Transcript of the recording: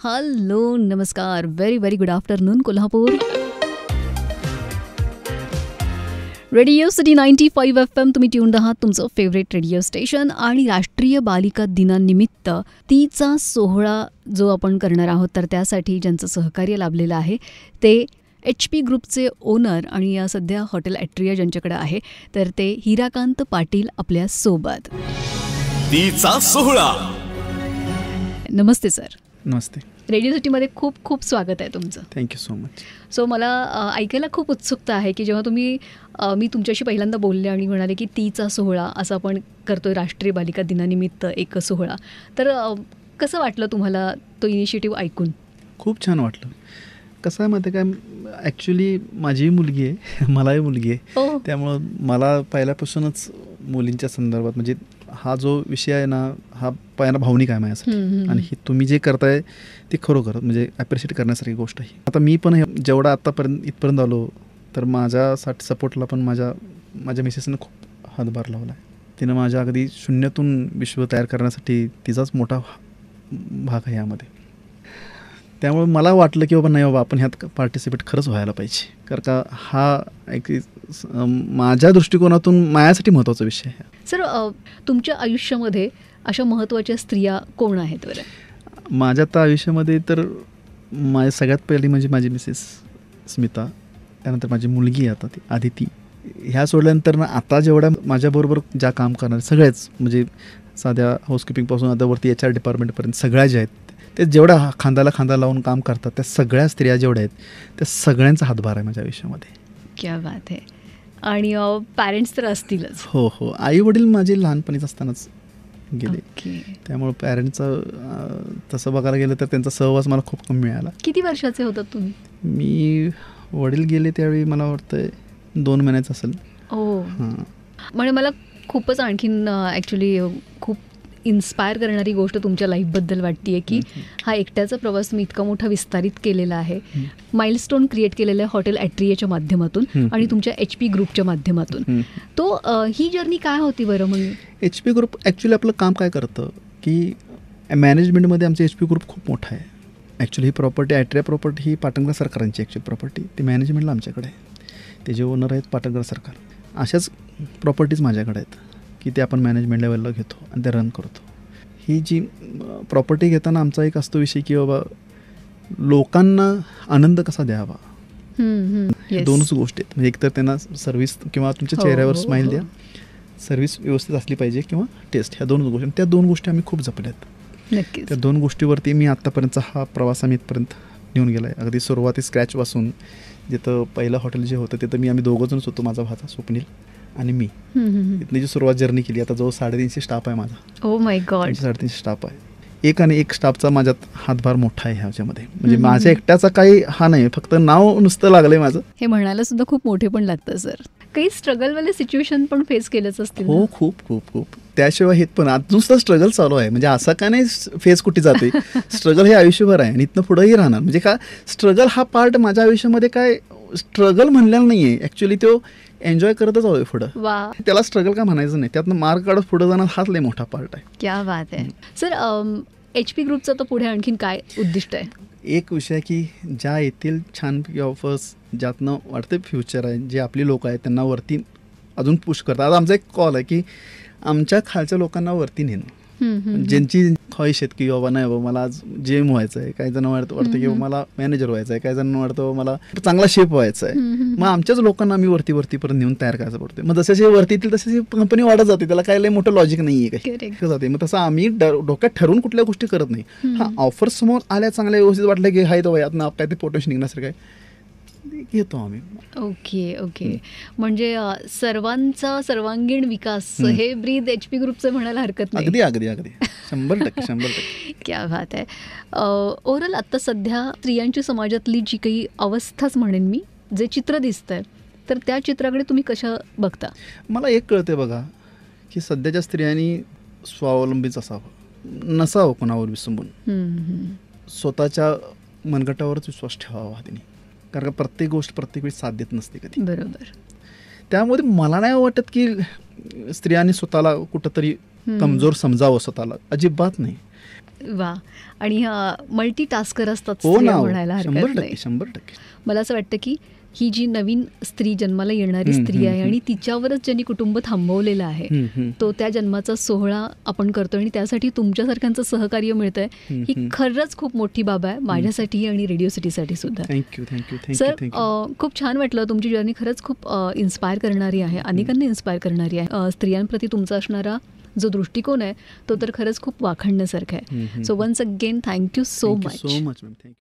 Hello, नमस्कार, very very good afternoon Kolhapur. Radio city 95 FM तुम्ही tuned आहात, तुमचं फेवरेट रेडिओ स्टेशन. आणि राष्ट्रीय बालिका दिनानिमित्त तिचा सोहळा जो आपण करणार आहोत, तर त्यासाठी ज्यांचं सहकार्य लाभलेलं आहे ते HP ग्रुपचे ओनर आणि सध्या हॉटेल ॲट्रिया ज्यांच्याकडे आहे, तर ते हिराकांत पाटील आपल्यासोबत. तिचा सोहळा. नमस्ते सर. नमस्ते. रेडिओ सिटीमध्ये खूप खूप स्वागत आहे तुमचं. Thank you so much. सो मला ऐकायला खूप उत्सुकता आहे की जेव्हा मी तुमच्याशी पहिल्यांदा बोलले आणि म्हणाले की तिचा सोहळा असं आपण करतोय राष्ट्रीय बालिका दिनानिमित्त एक सोहळा, तर कसं वाटलं तुम्हाला तो इनिशिएटिव्ह ऐकून? खूप छान वाटलं. कसं आहे माहिती काय, ॲक्च्युली माझी मुलगी आहे, मलाही मुलगी आहे, त्यामुळं मला पहिल्यापासूनच मुलींच्या संदर्भात म्हणजे हा जो विषय आहे ना, हा पहिला भावनिक आहे माझ्यासाठी. आणि ही तुम्ही जे करताय ते खरोखर म्हणजे ॲप्रिशिएट करण्यासारखी गोष्ट आहे. आता मी पण जेवढा आत्तापर्यंत इथपर्यंत आलो, तर माझ्यासाठी सपोर्टला पण माझ्या मिसेसनं खूप हातभार लावला आहे. तिनं माझ्या अगदी शून्यातून विश्व तयार करण्यासाठी तिचाच मोठा भाग आहे यामध्ये. त्यामुळे मला वाटलं की बाबा नाही बाबा, आपण ह्यात पार्टिसिपेट खरंच व्हायला पाहिजे, कारण का हा एक माझ्या दृष्टिकोनातून माझ्यासाठी महत्त्वाचा विषय आहे. सर, तुमच्या आयुष्यामध्ये अशा महत्त्वाच्या स्त्रिया कोण आहेत बरं? माझ्या आता आयुष्यामध्ये तर माझ्या सगळ्यात पहिली म्हणजे माझी मिसेस स्मिता, त्यानंतर माझी मुलगी आता ती आदिती. ह्या सोडल्यानंतर ना आता जेवढ्या माझ्याबरोबर ज्या काम करणारे सगळेच, म्हणजे साध्या हाऊसकीपिंगपासून आता वरती HR डिपार्टमेंटपर्यंत सगळ्या ज्या आहेत, ते जेवढ्या खांद्याला खांदा लावून काम करतात, त्या सगळ्या स्त्रिया जेवढ्या आहेत त्या सगळ्यांचा हातभार आहे माझ्या आयुष्यामध्ये. क्या बात आहे. आणि पॅरेंट्स तर असतीलच. हो हो, आई वडील माझे लहानपणीच असतानाच गेले, त्यामुळे पॅरेंट्सचं तसं बघायला गेलं तर त्यांचा सहवास मला खूप कमी मिळाला. किती वर्षाचे होतात तुम्ही? मी वडील गेले त्यावेळी मला वाटतं 2 महिन्याचं असेल. हां, म्हणजे मला खूपच आणखीन ॲक्च्युली खूप इन्स्पायर करणारी गोष्ट तुमच्या लाईफबद्दल वाटते आहे की हा एकट्याचा प्रवास मी इतका मोठा विस्तारित केलेला आहे, माइलस्टोन क्रिएट केलेला आहे हॉटेल ॲट्रियाच्या माध्यमातून आणि तुमच्या HP ग्रुपच्या माध्यमातून. तो ही जर्नी काय होती बरं? मग HP ग्रुप ॲक्च्युली आपलं काम काय करतं की मॅनेजमेंटमध्ये आमचं HP ग्रुप खूप मोठा आहे. ॲक्च्युली ही प्रॉपर्टी ॲट्रिया प्रॉपर्टी ही पाटणकर सरकारांची ॲक्च्युली प्रॉपर्टी, ती मॅनेजमेंटला आमच्याकडे आहे. ते जे ओनर आहेत पाटणकर सरकार, अशाच प्रॉपर्टीज माझ्याकडे आहेत की ते आपण मॅनेजमेंट लेवलला घेतो आणि ते रन करतो. ही जी प्रॉपर्टी घेताना आमचा एक असतो विषय की बाबा लोकांना आनंद कसा द्यावा, दोनच गोष्टी आहेत. म्हणजे एकतर त्यांना सर्व्हिस किंवा तुमच्या चेहऱ्यावर स्माईल द्या, सर्व्हिस व्यवस्थित असली पाहिजे किंवा टेस्ट, ह्या 2 गोष्टी. त्या 2 गोष्टी आम्ही खूप जपल्यात. नक्कीच. त्या 2 गोष्टीवरती मी आत्तापर्यंतचा हा प्रवास आम्ही इथपर्यंत नेऊन गेला आहे. अगदी सुरुवाती स्क्रॅचपासून, जिथं पहिलं हॉटेल जे होतं तिथं मी 2घंच होतो, माझा भाचा स्वप्नील आणि मी. इथली जी सुरुवात जर्नी केली, आता जवळ 350 स्टाफ आहे माझा. Oh my God. 350 स्टाफ आहे. एक स्टाफचा माझ्यात हातभार मोठा आहे ह्याच्यामध्ये. म्हणजे माझ्या एकट्याचा काही हा नाही, फक्त नाव नुसतं लागलंय माझं. हे म्हणायला सुद्धा खूप मोठे पण लागतं सर. काही स्ट्रगलवाले सिच्युएशन पण फेस केलंच असतील? हो, खूप खूप खूप. त्याशिवाय हे पण आज नुसतं स्ट्रगल चालू आहे, म्हणजे असं का नाही फेस कुठे जाते. स्ट्रगल हे आयुष्यभर आहे आणि इथनं पुढंही राहणार. म्हणजे का स्ट्रगल हा पार्ट माझ्या आयुष्यामध्ये काय स्ट्रगल म्हणलेला नाही आहे, ॲक्च्युली तो एन्जॉय करतच हवं पुढं. त्याला स्ट्रगल का म्हणायचं नाही, त्यातनं मार्क काढत पुढं जाणं हाच लय मोठा पार्ट आहे. क्या बात आहे. सर, HP ग्रुपचं तर पुढे आणखीन काय उद्दिष्ट आहे? एक विषय की ज्या येथील छानपैकी ऑफर्स ज्यातनं वाटते फ्युचर आहे, जे आपली लोक आहेत त्यांना वरती अजून पुश करतात. आता आमचा एक कॉल आहे की आमच्या खालच्या लोकांना वरती नेणं, ज्यांची ख्वाहिश आहेत की बाबा नाही बाबा मला आज GM व्हायचं आहे, काही जण वाटतं की मला मॅनेजर व्हायचं आहे, काही जण वाटतं मला चांगला शेफ व्हायचा आहे. मग आमच्याच लोकांना आम्ही वरतीपर्यंत नेऊन तयार करायचं पडते. मग जसे वरती येतील तसे कंपनी वाढत जाते, त्याला काही लय मोठं लॉजिक नाही आहे काही जाते. मग तसं आम्ही डोक्यात ठरवून कुठल्या गोष्टी करत नाही. हा, ऑफर समोर आल्या, चांगल्या व्यवस्थित वाटलं की हाय तो यातनं काय ते पोटेन्शियल निघण्यासारखं आहे, घेतो आम्ही. ओके. म्हणजे सर्वांचा सर्वांगीण विकास हे ब्रीद HP ग्रुपचं म्हणायला हरकत नाही. अगदी 100%. क्या बात आहे. ओव्हरऑल आत्ता सध्या स्त्रियांची समाजातली जी काही अवस्थाच म्हणेन मी, जे चित्र दिसतंय, तर त्या चित्राकडे तुम्ही कशा बघता? मला एक कळते बघा की सध्याच्या स्त्रियांनी स्वावलंबीच असावं, नसावं कोणावर विसंबून. स्वतःच्या मनगटावरच विश्वास ठेवावा त्यांनी, कारण का प्रत्येक गोष्ट प्रत्येक वेळी साथ देत नसते कधी. बरोबर. त्यामुळे मला नाही वाटत की स्त्रियांनी स्वतःला कुठंतरी कमजोर समजावं स्वतःला, अजिबात नाही. वा. आणि मल्टीटास्कर असतात हो स्त्रिया ना, म्हणायला हरकत 100% नाही. 100%. मला असं वाटतं की ही जी नवीन स्त्री जन्माला येणारी स्त्री आहे आणि तिच्यावरच ज्यांनी कुटुंब थांबवलेलं आहे तो त्या जन्माचा सोहळा आपण करतो आणि त्यासाठी तुमच्यासारख्यांचं सहकार्य मिळतंय ही खरंच खूप मोठी बाब आहे माझ्यासाठी आणि रेडिओ सिटीसाठी सुद्धा. Thank you thank you sir, thank you. खूप छान वाटलं. तुमची जर्नी खरंच खूप इन्स्पायर करणारी आहे, अनेकांना इन्स्पायर करणारी आहे. स्त्रियांप्रती तुमचा असणारा जो दृष्टिकोन आहे तो तर खरंच खूप वाखाणण्यासारखा आहे. So once again thank you so much. So much ma'am. Thank you.